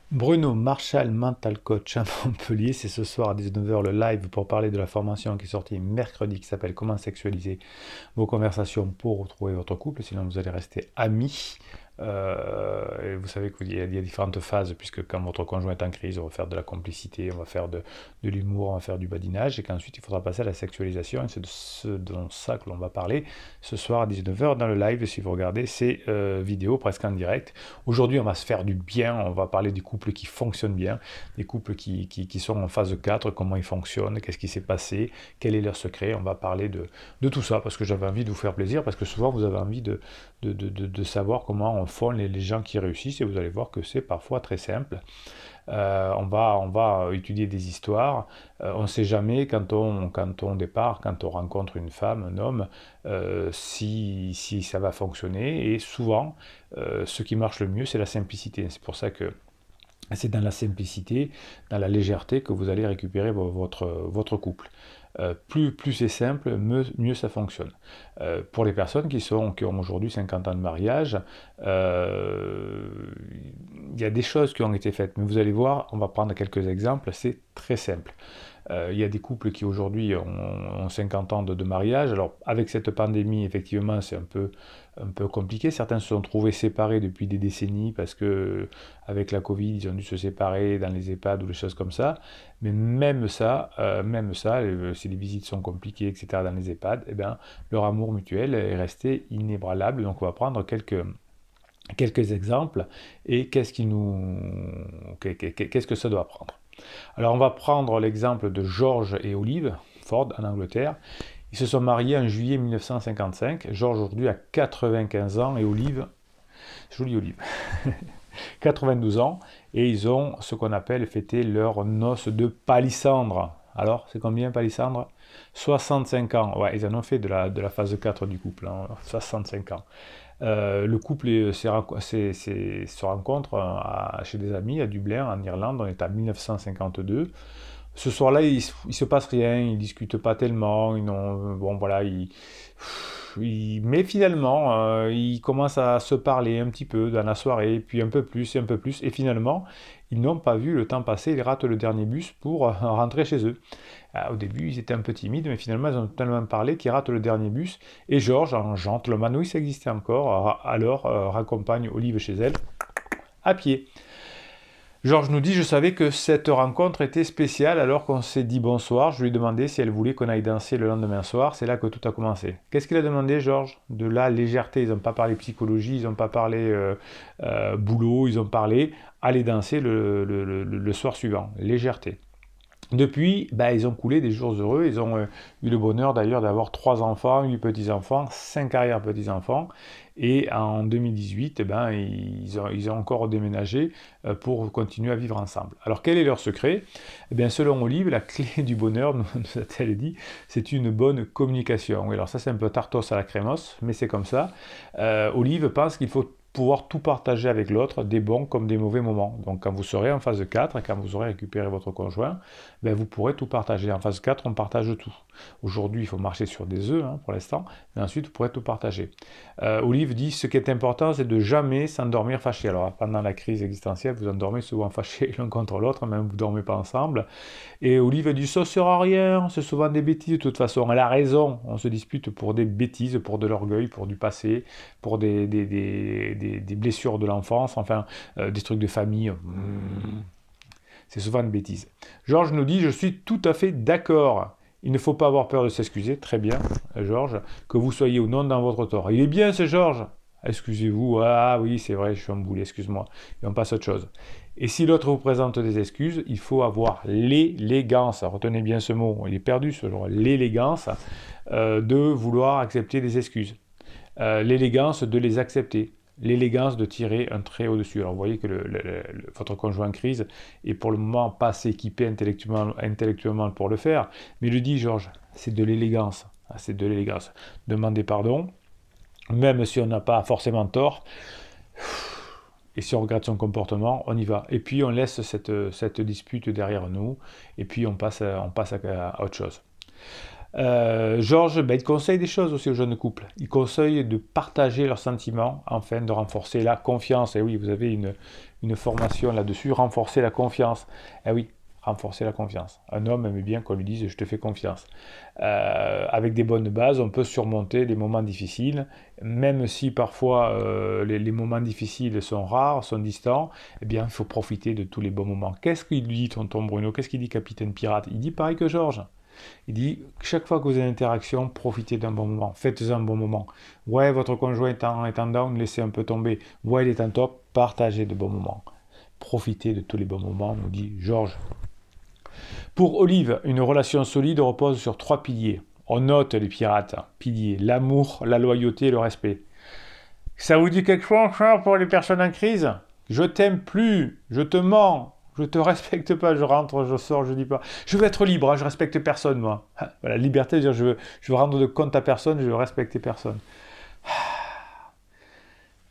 Bruno Marchal, Mental Coach à Montpellier, c'est ce soir à 19h le live pour parler de la formation qui est sortie mercredi qui s'appelle Comment sexualiser vos conversations pour retrouver votre couple, sinon vous allez rester amis. Et vous savez qu'il y a différentes phases, puisque quand votre conjoint est en crise, on va faire de la complicité, on va faire de l'humour, on va faire du badinage, et qu'ensuite il faudra passer à la sexualisation, et c'est de ce dont ça que l'on va parler ce soir à 19h dans le live, si vous regardez ces vidéos presque en direct. Aujourd'hui, on va se faire du bien, on va parler des couples qui fonctionnent bien, des couples qui sont en phase 4, comment ils fonctionnent, qu'est-ce qui s'est passé, quel est leur secret, on va parler de tout ça, parce que j'avais envie de vous faire plaisir, parce que souvent vous avez envie de savoir comment font les gens qui réussissent, et vous allez voir que c'est parfois très simple. On va étudier des histoires. On ne sait jamais quand on départ, quand on rencontre une femme, un homme, si ça va fonctionner. Et souvent, ce qui marche le mieux, c'est la simplicité. C'est pour ça que c'est dans la simplicité, dans la légèreté que vous allez récupérer votre couple. Plus c'est simple, mieux ça fonctionne. Pour les personnes qui ont aujourd'hui 50 ans de mariage, il y a des choses qui ont été faites, mais vous allez voir, on va prendre quelques exemples, c'est très simple. Il y a des couples qui aujourd'hui ont 50 ans de mariage. Alors avec cette pandémie, effectivement, c'est un peu compliqué. Certains se sont trouvés séparés depuis des décennies parce que avec la Covid, ils ont dû se séparer dans les EHPAD ou des choses comme ça. Mais même ça, si les visites sont compliquées, etc., dans les EHPAD, eh bien, leur amour mutuel est resté inébranlable. Donc on va prendre quelques exemples et qu'est-ce que ça doit prendre. Alors on va prendre l'exemple de George et Olive Ford en Angleterre. Ils se sont mariés en juillet 1955. George aujourd'hui a 95 ans et Olive, jolie Olive, 92 ans. Et ils ont ce qu'on appelle fêté leur noce de palissandre. Alors, c'est combien palissandre? 65 ans. Ouais, ils en ont fait de la phase 4 du couple, hein, 65 ans. Le couple se rencontre chez des amis à Dublin, en Irlande. On est en 1952. Ce soir-là, il se passe rien, ils discutent pas tellement, bon voilà, mais finalement, ils commencent à se parler un petit peu dans la soirée, puis un peu plus et un peu plus, et finalement, ils n'ont pas vu le temps passer, ils ratent le dernier bus pour rentrer chez eux. Au début, ils étaient un peu timides, mais finalement, ils ont tellement parlé qu'ils ratent le dernier bus, et Georges, en gentleman, oui, ça existait encore, alors raccompagne Olive chez elle, à pied. Georges nous dit, je savais que cette rencontre était spéciale alors qu'on s'est dit bonsoir. Je lui ai demandé si elle voulait qu'on aille danser le lendemain soir. C'est là que tout a commencé. Qu'est-ce qu'il a demandé, Georges? De la légèreté. Ils n'ont pas parlé psychologie, ils n'ont pas parlé boulot, ils ont parlé aller danser le soir suivant. Légèreté. Depuis, ils ont coulé des jours heureux. Ils ont eu le bonheur d'ailleurs d'avoir 3 enfants, 8 petits-enfants, 5 arrière-petits-enfants. Et en 2018, ils ont encore déménagé pour continuer à vivre ensemble. Alors quel est leur secret? Eh bien, selon Olive, la clé du bonheur, nous a-t-elle dit, c'est une bonne communication. Oui, alors ça c'est un peu tartos à la crémos, mais c'est comme ça. Olive pense qu'il faut pouvoir tout partager avec l'autre, des bons comme des mauvais moments. Donc quand vous serez en phase 4, quand vous aurez récupéré votre conjoint, vous pourrez tout partager. En phase 4, on partage tout. Aujourd'hui, il faut marcher sur des œufs pour l'instant, mais ensuite, vous pourrez tout partager. Olive dit, ce qui est important, c'est de jamais s'endormir fâché. Alors pendant la crise existentielle, vous endormez souvent fâchés l'un contre l'autre, même vous ne dormez pas ensemble. Et Olive dit, ça ne sert à rien, c'est souvent des bêtises de toute façon. Elle a raison, on se dispute pour des bêtises, pour de l'orgueil, pour du passé, pour des blessures de l'enfance, enfin, des trucs de famille. C'est souvent une bêtise. Georges nous dit, je suis tout à fait d'accord. Il ne faut pas avoir peur de s'excuser. Très bien, Georges. Que vous soyez ou non dans votre tort. Il est bien, ce Georges. Excusez-vous. Ah oui, c'est vrai, je suis un boulet, excuse-moi. Et on passe à autre chose. Et si l'autre vous présente des excuses, il faut avoir l'élégance. Retenez bien ce mot. Il est perdu, ce genre. L'élégance de vouloir accepter des excuses. L'élégance de les accepter. L'élégance de tirer un trait au-dessus. Alors vous voyez que votre conjoint en crise est pour le moment pas assez équipé intellectuellement pour le faire, mais je dis, Georges, c'est de l'élégance. C'est de l'élégance. Demandez pardon, même si on n'a pas forcément tort, et si on regarde son comportement, on y va. Et puis on laisse cette dispute derrière nous, et puis on passe à autre chose. Georges, il conseille des choses aussi aux jeunes couples. Il conseille de partager leurs sentiments afin de renforcer la confiance. Et oui, vous avez une formation là-dessus, renforcer la confiance. Eh oui, renforcer la confiance. Un homme aime bien qu'on lui dise « je te fais confiance ». Avec des bonnes bases, on peut surmonter les moments difficiles, même si parfois les moments difficiles sont rares, sont distants, eh bien il faut profiter de tous les bons moments. Qu'est-ce qu'il dit tonton Bruno? Qu'est-ce qu'il dit Capitaine Pirate? Il dit pareil que Georges. Il dit, chaque fois que vous avez une interaction, profitez d'un bon moment, faites-en un bon moment. Ouais, votre conjoint est en down, laissez un peu tomber. Ouais, il est en top, partagez de bons moments. Profitez de tous les bons moments, nous dit Georges. Pour Olive, une relation solide repose sur 3 piliers. On note les pirates, piliers, l'amour, la loyauté et le respect. Ça vous dit quelque chose, ça, pour les personnes en crise? Je t'aime plus, je te mens, je te respecte pas, je rentre, je sors, je dis pas. Je veux être libre, hein, je respecte personne, moi. La liberté, je veux rendre de compte à personne, je veux respecter personne.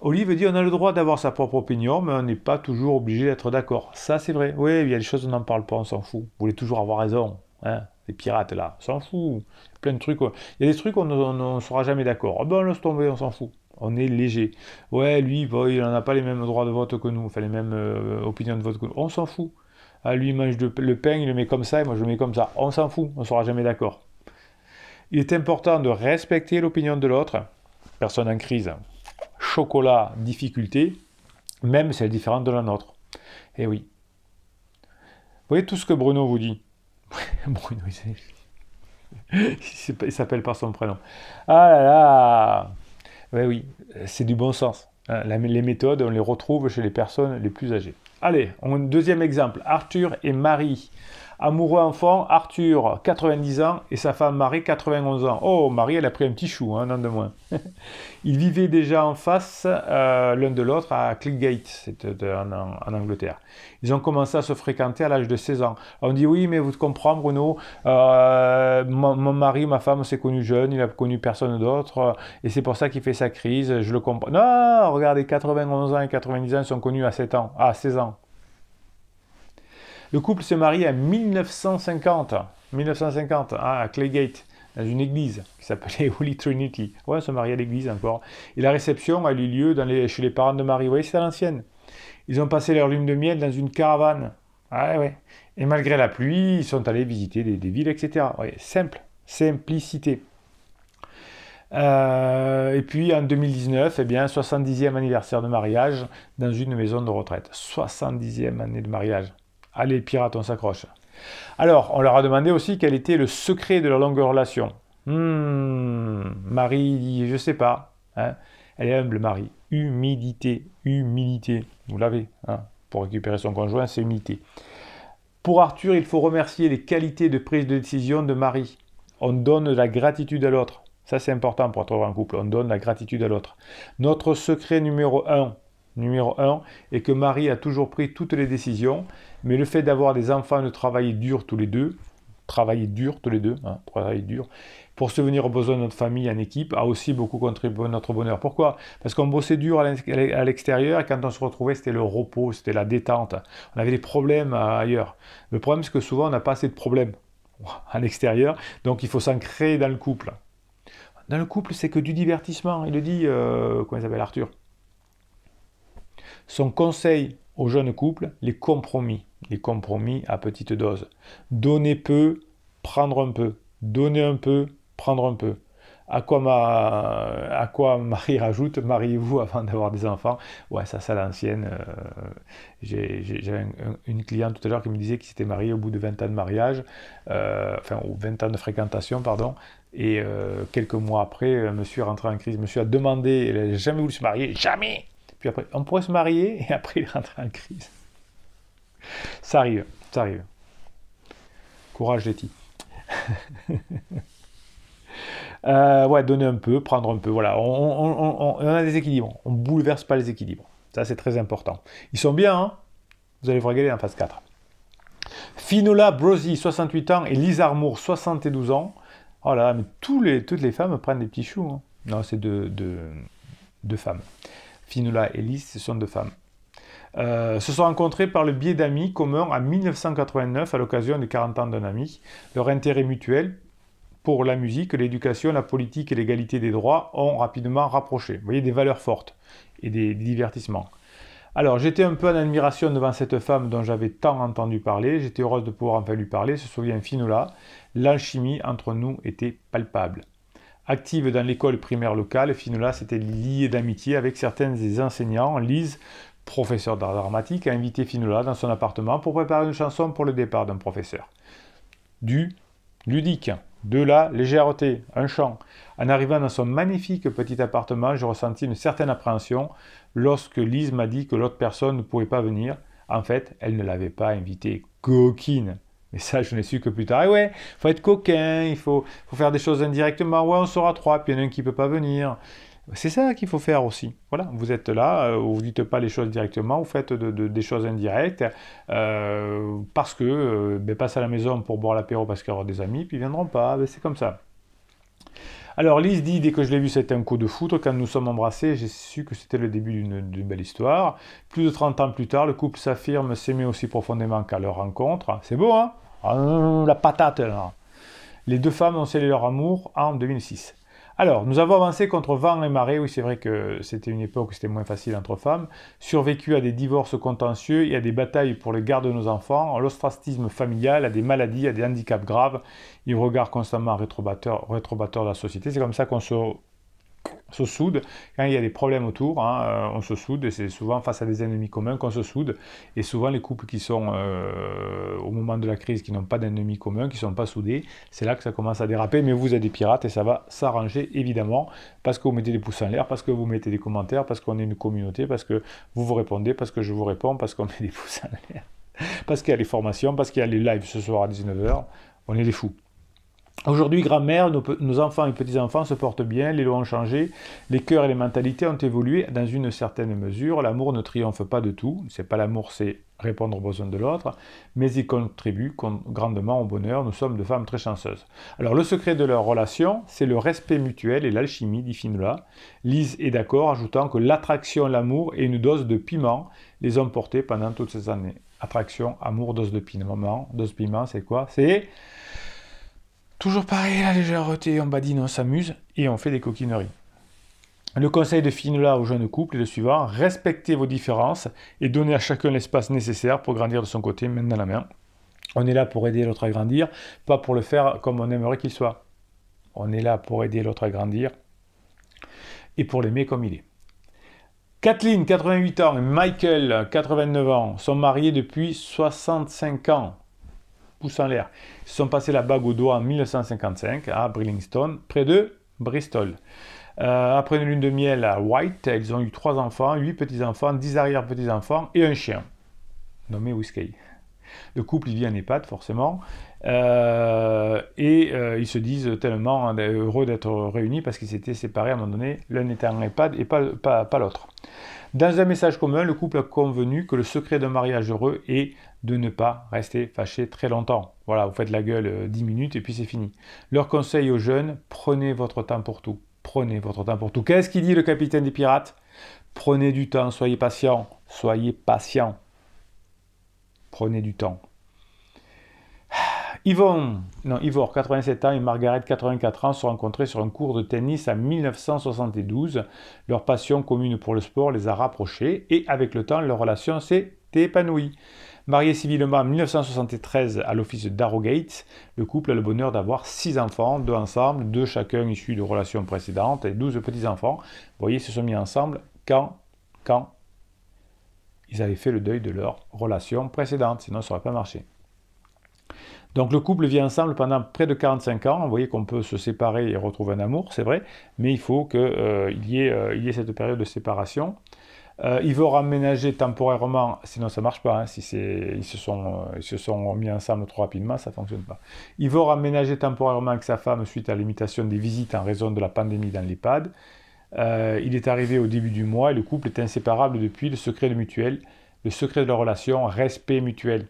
Olive dit on a le droit d'avoir sa propre opinion, mais on n'est pas toujours obligé d'être d'accord. Ça, c'est vrai. Oui, il y a des choses, on n'en parle pas, on s'en fout. Vous voulez toujours avoir raison. Hein, les pirates, là, on s'en fout. Plein de trucs. Il y a des trucs, on ne sera jamais d'accord. Ah ben, laisse tomber, on s'en fout. On est léger. Ouais, lui, il n'en a pas les mêmes droits de vote que nous, enfin les mêmes opinions de vote que nous. On s'en fout. Ah, lui, il mange le pain, il le met comme ça, et moi, je le mets comme ça. On s'en fout, on ne sera jamais d'accord. Il est important de respecter l'opinion de l'autre. Personne en crise. Chocolat, difficulté, même si elle est différente de la nôtre. Eh oui. Vous voyez tout ce que Bruno vous dit. Bruno, il s'appelle par son prénom. Ah là là. Oui, c'est du bon sens. Les méthodes, on les retrouve chez les personnes les plus âgées. Allez, deuxième exemple. Arthur et Marie. Amoureux enfant, Arthur, 90 ans, et sa femme Marie, 91 ans. Oh, Marie, elle a pris un petit chou, un an de moins. Ils vivaient déjà en face, l'un de l'autre, à Clickgate, c'était en Angleterre. Ils ont commencé à se fréquenter à l'âge de 16 ans. On dit, oui, mais vous comprenez, Bruno, mon mari, ma femme s'est connu jeune, il n'a connu personne d'autre, et c'est pour ça qu'il fait sa crise, je le comprends. Non, regardez, 91 ans et 90 ans, ils sont connus à 16 ans. Le couple s'est marié en 1950, à Claygate, dans une église qui s'appelait Holy Trinity. Ouais, on se mariait à l'église encore. Et la réception a eu lieu chez les parents de Marie. Vous voyez, c'est à l'ancienne. Ils ont passé leur lune de miel dans une caravane. Ah ouais. Et malgré la pluie, ils sont allés visiter des villes, etc. Ouais, simple, simplicité. Et puis en 2019, 70e anniversaire de mariage dans une maison de retraite. 70e année de mariage. Allez, pirates, on s'accroche. Alors, on leur a demandé aussi quel était le secret de leur longue relation. Marie dit, je sais pas. Hein. Elle est humble, Marie. Humilité. Vous l'avez. Hein. Pour récupérer son conjoint, c'est humilité. Pour Arthur, il faut remercier les qualités de prise de décision de Marie. On donne de la gratitude à l'autre. Ça, c'est important pour être en couple. On donne la gratitude à l'autre. Notre secret numéro 1 est que Marie a toujours pris toutes les décisions, mais le fait d'avoir des enfants et de travailler dur tous les deux, travailler dur, pour subvenir aux besoins de notre famille en équipe, a aussi beaucoup contribué à notre bonheur. Pourquoi? Parce qu'on bossait dur à l'extérieur, et quand on se retrouvait, c'était le repos, c'était la détente. On avait des problèmes ailleurs. Le problème, c'est que souvent, on n'a pas assez de problèmes à l'extérieur, donc il faut s'en créer dans le couple. Dans le couple, c'est que du divertissement. Il le dit, comment il s'appelle, Arthur? Son conseil aux jeunes couples, les compromis à petite dose. Donner peu, prendre un peu. Donner un peu, prendre un peu. À quoi Marie rajoute, mariez-vous avant d'avoir des enfants. Ouais, ça c'est à l'ancienne. J'avais une cliente tout à l'heure qui me disait qu'il s'était marié au bout de 20 ans de mariage, ou 20 ans de fréquentation, pardon. Et quelques mois après, monsieur est rentré en crise. Monsieur a demandé, elle n'a jamais voulu se marier, jamais. Puis après, on pourrait se marier, et après, il est rentré en crise. Ça arrive. Courage, Letty. Donner un peu, prendre un peu, voilà. On a des équilibres. On ne bouleverse pas les équilibres. Ça, c'est très important. Ils sont bien, hein. Vous allez vous régaler en phase 4. Finola Brosi, 68 ans, et Lise Armour, 72 ans. Oh là là, mais toutes les femmes prennent des petits choux. Hein. Non, c'est deux femmes. Finola et Lise, ce sont deux femmes. Se sont rencontrés par le biais d'amis communs en 1989 à l'occasion des 40 ans d'un ami. Leur intérêt mutuel pour la musique, l'éducation, la politique et l'égalité des droits ont rapidement rapproché. Vous voyez, des valeurs fortes et des divertissements. Alors, j'étais un peu en admiration devant cette femme dont j'avais tant entendu parler. J'étais heureuse de pouvoir enfin lui parler. Se souvient Finola. L'alchimie entre nous était palpable. Active dans l'école primaire locale, Finola s'était liée d'amitié avec certains des enseignants. Lise, professeur d'art dramatique, a invité Finola dans son appartement pour préparer une chanson pour le départ d'un professeur. Du ludique, de la légèreté, un chant. En arrivant dans son magnifique petit appartement, je ressentis une certaine appréhension lorsque Lise m'a dit que l'autre personne ne pouvait pas venir. En fait, elle ne l'avait pas invitée. Coquine. Mais ça, je n'ai su que plus tard. Et ouais, il faut être coquin, il faut faire des choses indirectement. Ouais, on sera trois, puis il y en a un qui ne peut pas venir. C'est ça qu'il faut faire aussi. Voilà, vous êtes là, vous ne dites pas les choses directement, vous faites des choses indirectes, parce que passez à la maison pour boire l'apéro parce qu'il y aura des amis, puis ils ne viendront pas, c'est comme ça. Alors Lise dit, dès que je l'ai vu, c'était un coup de foudre. Quand nous sommes embrassés, j'ai su que c'était le début d'une belle histoire. Plus de 30 ans plus tard, le couple s'affirme s'aimer aussi profondément qu'à leur rencontre. C'est beau, hein? La patate, là. Les deux femmes ont scellé leur amour en 2006. Alors, nous avons avancé contre vent et marée. Oui, c'est vrai que c'était une époque où c'était moins facile entre femmes. Survécu à des divorces contentieux et à des batailles pour le garde de nos enfants, à l'ostracisme familial, à des maladies, à des handicaps graves, et au regard constamment rétrobateur de la société. C'est comme ça qu'on se soude. Quand il y a des problèmes autour, hein, on se soude, et c'est souvent face à des ennemis communs qu'on se soude. Et souvent, les couples qui sont au moment de la crise, qui n'ont pas d'ennemis communs, qui ne sont pas soudés, c'est là que ça commence à déraper. Mais vous êtes des pirates et ça va s'arranger, évidemment, parce que vous mettez des pouces en l'air, parce que vous mettez des commentaires, parce qu'on est une communauté, parce que vous répondez, parce que je vous réponds, parce qu'on met des pouces en l'air, parce qu'il y a les formations, parce qu'il y a les lives ce soir à 19h. On est des fous. Aujourd'hui, grand-mère, nos enfants et petits-enfants se portent bien, les lois ont changé, les cœurs et les mentalités ont évolué dans une certaine mesure. L'amour ne triomphe pas de tout, c'est pas l'amour, c'est répondre aux besoins de l'autre, mais il contribue grandement au bonheur. Nous sommes de femmes très chanceuses. Alors, le secret de leur relation, c'est le respect mutuel et l'alchimie, dit Finola. Lise est d'accord, ajoutant que l'attraction, l'amour et une dose de piment les ont portés pendant toutes ces années. Attraction, amour, dose de piment. Dose de piment, c'est quoi? C'est toujours pareil, la légèreté, on badine, on s'amuse et on fait des coquineries. Le conseil de Finola aux jeunes couples est le suivant: respectez vos différences et donnez à chacun l'espace nécessaire pour grandir de son côté, main dans la main. On est là pour aider l'autre à grandir, pas pour le faire comme on aimerait qu'il soit. On est là pour aider l'autre à grandir et pour l'aimer comme il est. Kathleen, 88 ans, et Michael, 89 ans, sont mariés depuis 65 ans. Pouce en l'air. Ils se sont passés la bague au doigt en 1955 à Brillingstone, près de Bristol. Après une lune de miel à White, ils ont eu 3 enfants, 8 petits-enfants, 10 arrière-petits-enfants et un chien, nommé Whiskey. Le couple, il vit en EHPAD, forcément, ils se disent tellement heureux d'être réunis parce qu'ils s'étaient séparés à un moment donné, l'un était en EHPAD et pas l'autre. Dans un message commun, le couple a convenu que le secret d'un mariage heureux est de ne pas rester fâché très longtemps. Voilà, vous faites la gueule 10 minutes et puis c'est fini. Leur conseil aux jeunes: prenez votre temps pour tout. Prenez votre temps pour tout. Qu'est-ce qu'il dit le capitaine des pirates? Prenez du temps, soyez patient. Soyez patient. Prenez du temps. Ivor, 87 ans, et Margaret, 84 ans, se sont rencontrés sur un cours de tennis en 1972. Leur passion commune pour le sport les a rapprochés et avec le temps, leur relation s'est épanouie. Marié civilement en 1973 à l'office d'Harrogate, le couple a le bonheur d'avoir 6 enfants, 2 ensemble, 2 chacun issus de relations précédentes et 12 petits-enfants. Vous voyez, ils se sont mis ensemble quand ils avaient fait le deuil de leur relation précédente, sinon ça n'aurait pas marché. Donc le couple vit ensemble pendant près de 45 ans. Vous voyez qu'on peut se séparer et retrouver un amour, c'est vrai, mais il faut qu'il y ait cette période de séparation. Ils vont emménager temporairement, sinon ça ne marche pas, hein, si ils se sont mis ensemble trop rapidement, ça ne fonctionne pas. Ils vont emménager temporairement avec sa femme suite à la limitation des visites en raison de la pandémie dans l'EHPAD. Il est arrivé au début du mois et le couple est inséparable depuis. Le secret de leur relation, respect mutuel.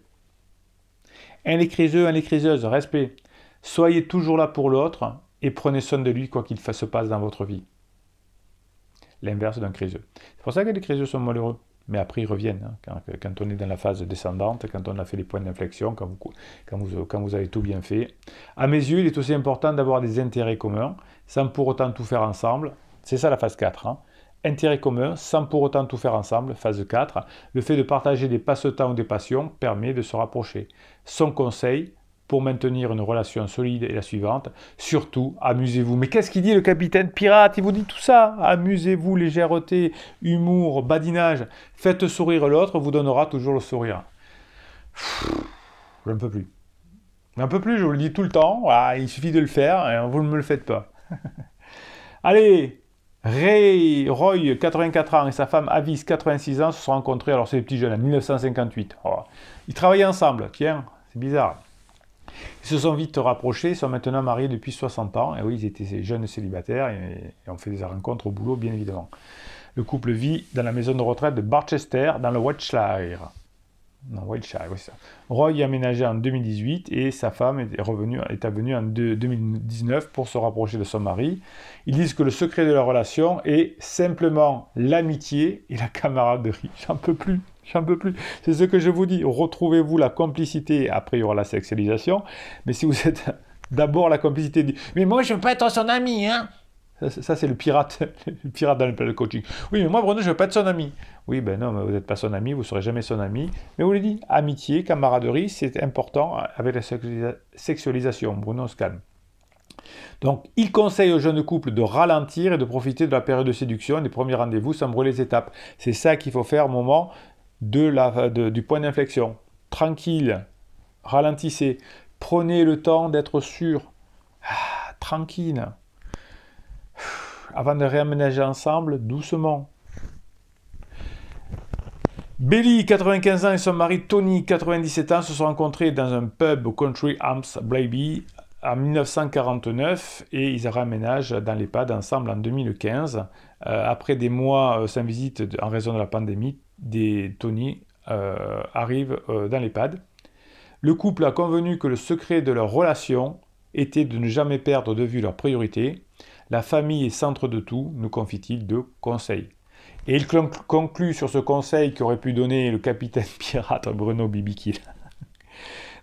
Un les criseux, un les criseuses, respect. Soyez toujours là pour l'autre et prenez soin de lui quoi qu'il se passe dans votre vie. L'inverse d'un criseux. C'est pour ça que les criseux sont malheureux. Mais après, ils reviennent. Hein, quand on est dans la phase descendante, quand on a fait les points d'inflexion, quand vous avez tout bien fait. À mes yeux, il est aussi important d'avoir des intérêts communs, sans pour autant tout faire ensemble. C'est ça la phase 4. Hein. Intérêt commun, sans pour autant tout faire ensemble, phase 4. Le fait de partager des passe-temps ou des passions permet de se rapprocher. Son conseil pour maintenir une relation solide est la suivante. Surtout, amusez-vous. Mais qu'est-ce qu'il dit le capitaine pirate? Il vous dit tout ça. Amusez-vous, légèreté, humour, badinage. Faites sourire l'autre, vous donnera toujours le sourire. J'en peux plus. J'en peux plus, je vous le dis tout le temps. Voilà, il suffit de le faire et vous ne me le faites pas. Allez, Roy, 84 ans, et sa femme Avis, 86 ans, se sont rencontrés, alors c'est les petits jeunes, en 1958. Oh. Ils travaillaient ensemble, tiens, c'est bizarre. Ils se sont vite rapprochés, ils sont maintenant mariés depuis 60 ans. Et oui, ils étaient jeunes célibataires et on fait des rencontres au boulot, bien évidemment. Le couple vit dans la maison de retraite de Barchester, dans le Wiltshire. Non, Wiltshire, oui, ça. Roy y a aménagé en 2018 et sa femme est venue en 2019 pour se rapprocher de son mari. Ils disent que le secret de leur relation est simplement l'amitié et la camaraderie. J'en peux plus. J'en peux plus. C'est ce que je vous dis. Retrouvez-vous la complicité. Après, il y aura la sexualisation. Mais si vous êtes d'abord la complicité... Mais moi, je ne veux pas être son ami, hein. Ça, c'est le pirate dans le coaching. Oui, mais moi, Bruno, je ne veux pas être son ami. Oui, ben non, mais vous n'êtes pas son ami, vous ne serez jamais son ami. Mais vous l'avez dit, amitié, camaraderie, c'est important avec la sexualisation. Bruno se calme. Donc, il conseille aux jeunes couples de ralentir et de profiter de la période de séduction, des premiers rendez-vous, sans brûler les étapes. C'est ça qu'il faut faire au moment du point d'inflexion. Tranquille, ralentissez, prenez le temps d'être sûr. Tranquille. Avant de réaménager ensemble, doucement. Billy, 95 ans, et son mari Tony, 97 ans, se sont rencontrés dans un pub au Country Arms Blaby en 1949 et ils réaménagent dans l'EHPAD ensemble en 2015. Après des mois sans visite en raison de la pandémie, Tony arrive dans l'EHPAD. Le couple a convenu que le secret de leur relation était de ne jamais perdre de vue leurs priorités. La famille est centre de tout, nous confie-t-il de conseils. Et il conclut sur ce conseil qu'aurait pu donner le capitaine pirate Bruno Bibikil.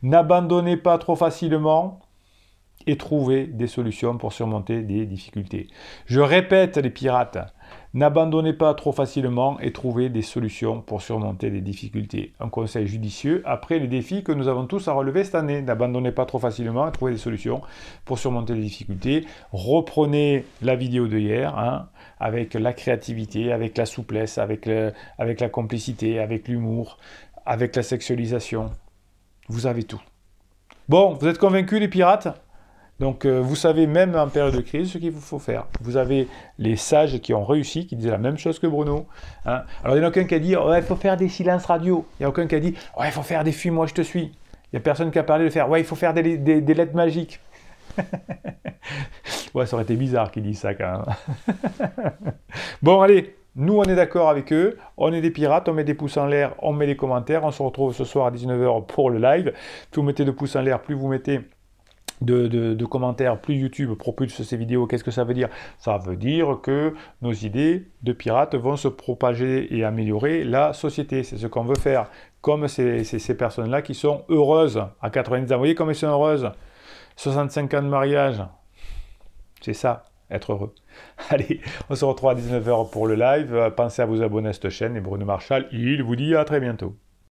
N'abandonnez pas trop facilement et trouvez des solutions pour surmonter des difficultés. Je répète les pirates, n'abandonnez pas trop facilement et trouvez des solutions pour surmonter des difficultés. Un conseil judicieux après les défis que nous avons tous à relever cette année. N'abandonnez pas trop facilement et trouvez des solutions pour surmonter les difficultés. Reprenez la vidéo de hier, hein, avec la créativité, avec la souplesse, avec la complicité, avec l'humour, avec la sexualisation. Vous avez tout. Bon, vous êtes convaincus les pirates ? Donc, vous savez même en période de crise ce qu'il vous faut faire. Vous avez les sages qui ont réussi, qui disaient la même chose que Bruno. Hein. Alors, il n'y en a aucun qui a dit oh, « il faut faire des silences radio ». Il n'y a aucun qui a dit oh, « il faut faire des fuis, moi je te suis ». Il n'y a personne qui a parlé de faire « ouais, il faut faire des lettres magiques ». Ouais, ça aurait été bizarre qu'ils disent ça quand même. Bon, allez, nous on est d'accord avec eux. On est des pirates, on met des pouces en l'air, on met les commentaires. On se retrouve ce soir à 19h pour le live. Plus vous mettez de pouces en l'air, plus vous mettez de commentaires, plus YouTube propulse ces vidéos. Qu'est-ce que ça veut dire? Ça veut dire que nos idées de pirates vont se propager et améliorer la société. C'est ce qu'on veut faire. Comme ces personnes-là qui sont heureuses à 90 ans. Vous voyez comme elles sont heureuses? 65 ans de mariage. C'est ça, être heureux. Allez, on se retrouve à 19h pour le live. Pensez à vous abonner à cette chaîne. Et Bruno Marchal, il vous dit à très bientôt.